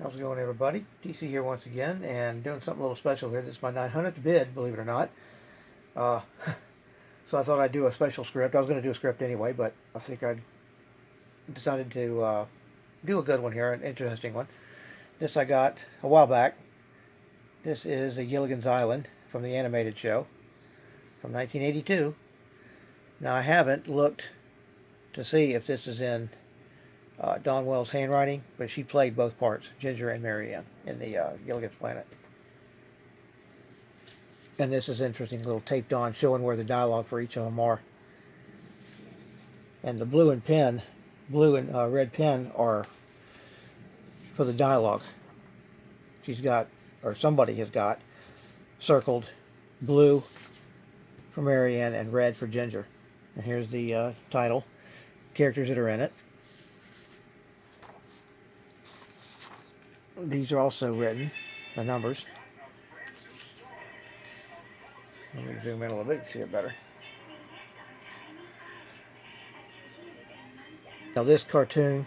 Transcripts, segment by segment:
How's it going, everybody? DC here once again, and doing something a little special here. This is my 900th bid, believe it or not. Uh, so I thought I'd do a special script. I was going to do a script anyway, but I think I decided to do a good one here, an interesting one. This I got a while back. This is a Gilligan's Island from the animated show from 1982. Now I haven't looked to see if this is in Dawn Wells' handwriting, but she played both parts, Ginger and Marianne, in the Gilligan's Planet. And this is interesting, little taped on, showing where the dialogue for each of them are. And the blue and red pen are for the dialogue. She's got, or somebody has got, circled blue for Marianne and red for Ginger. And here's the title, characters that are in it. These are also written, the numbers. Let me zoom in a little bit to see it better. Now this cartoon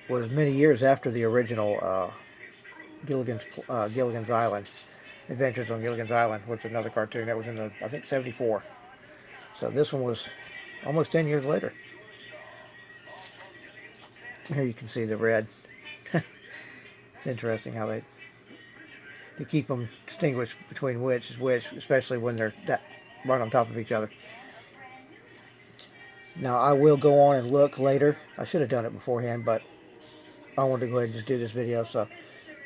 was many years after the original Gilligan's Island, Adventures on Gilligan's Island, which is another cartoon that was in the, I think, 74. So this one was almost 10 years later. Here you can see the red. It's interesting how they keep them distinguished between which is which, especially when they're that right on top of each other. Now I will go on and look later. I should have done it beforehand, but I wanted to go ahead and just do this video.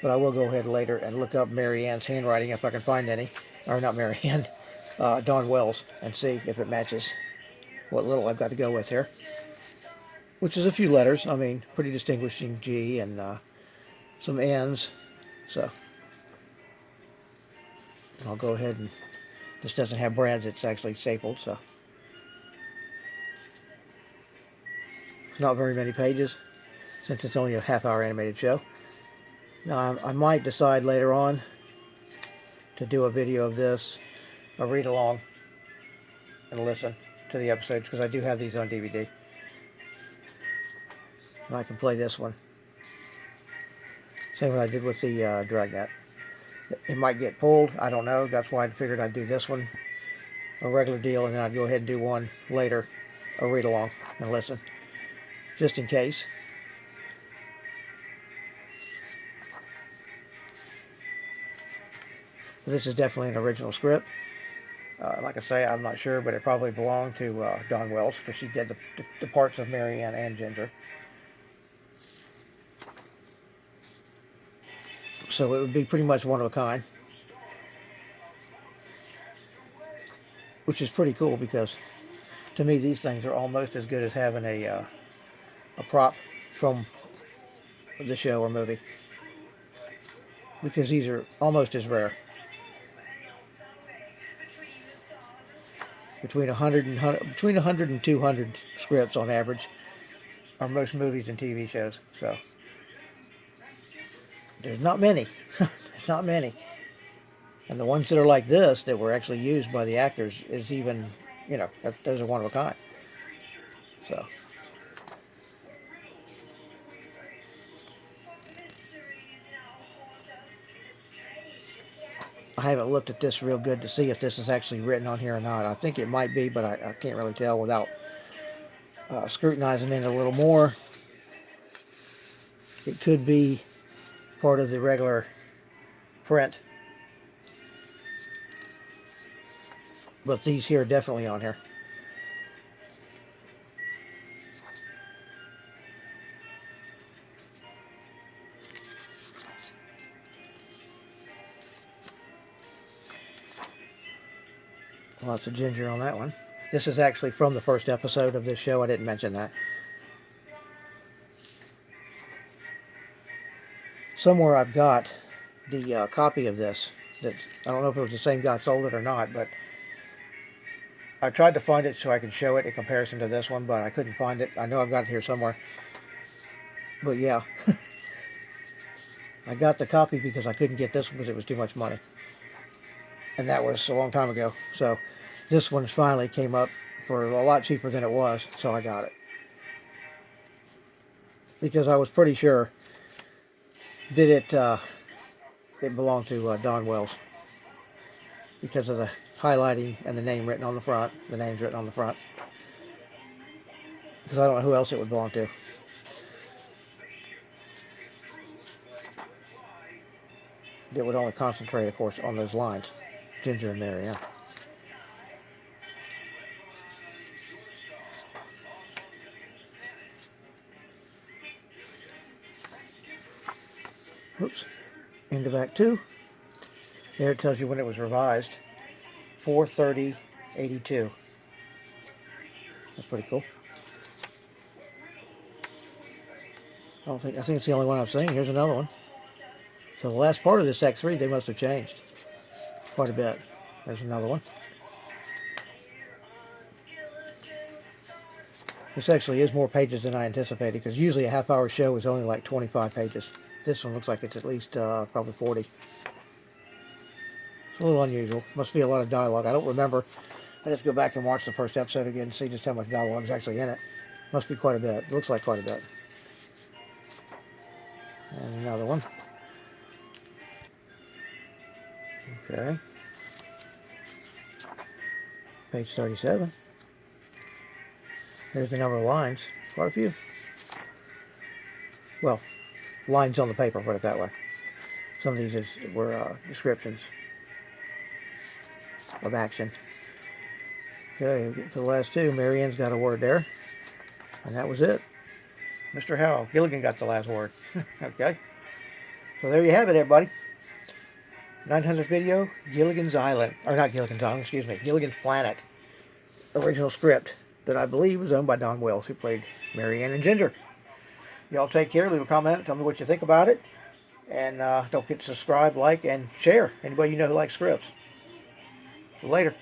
But I will go ahead later and look up Marianne's handwriting if I can find any, or not Marianne, Dawn Wells, and see if it matches what little I've got to go with here. Which is a few letters. I mean, pretty distinguishing G and some N's. So I'll go ahead and this doesn't have brands, it's actually stapled, so it's not very many pages since it's only a half-hour animated show. Now I might decide later on to do a video of this, a read along and listen to the episodes, because I do have these on DVD and I can play this one. Same what I did with the Dragnet. It might get pulled, I don't know. That's why I figured I'd do this one, a regular deal, and then I'd go ahead and do one later, a read along and listen, just in case. This is definitely an original script. Like I say, I'm not sure, but it probably belonged to Dawn Wells, because she did the parts of Marianne and Ginger. So it would be pretty much one of a kind, which is pretty cool, because to me these things are almost as good as having a prop from the show or movie, because these are almost as rare. Between 100 and 200 scripts on average are most movies and TV shows. So there's not many. There's not many. And the ones that are like this, that were actually used by the actors, is even, you know, those are one of a kind. So I haven't looked at this real good to see if this is actually written on here or not. I think it might be, but I can't really tell without scrutinizing it a little more. It could be part of the regular print, but these here are definitely on here. Lots of ginger on that one. This is actually from the first episode of this show. I didn't mention that. Somewhere I've got the copy of this. I don't know if it was the same guy sold it or not, but I tried to find it so I could show it in comparison to this one, but I couldn't find it. I know I've got it here somewhere. But yeah, I got the copy because I couldn't get this one because it was too much money. And that was a long time ago. So this one finally came up for a lot cheaper than it was, so I got it. Because I was pretty sure did it belonged to Don Wells because of the highlighting and the name written on the front. The name's written on the front. Because I don't know who else it would belong to. It would only concentrate, of course, on those lines. Ginger and Mary, yeah. Oops. Into back 2. There it tells you when it was revised. 4/30/82. That's pretty cool. I think it's the only one I've seen. Here's another one. So the last part of this Act 3, they must have changed quite a bit. There's another one. This actually is more pages than I anticipated, because usually a half-hour show is only like 25 pages. This one looks like it's at least probably 40. It's a little unusual. Must be a lot of dialogue. I don't remember. I just go back and watch the first episode again and see just how much dialogue is actually in it. Must be quite a bit. It looks like quite a bit. And another one. Okay. Page 37. There's the number of lines. Quite a few. Well, lines on the paper, put it that way. Some of these were descriptions of action. Okay, get to the last 2. Mary Ann's got a word there. And that was it. Mr. Howell, Gilligan got the last word. Okay. So there you have it, everybody. 900th video, Gilligan's Island. Or not Gilligan's Island, excuse me. Gilligan's Planet. Original script that I believe was owned by Don Wells, who played Mary Ann and Ginger. Y'all take care. Leave a comment. Tell me what you think about it. And don't forget to subscribe, like, and share. Anybody you know who likes scripts. Later.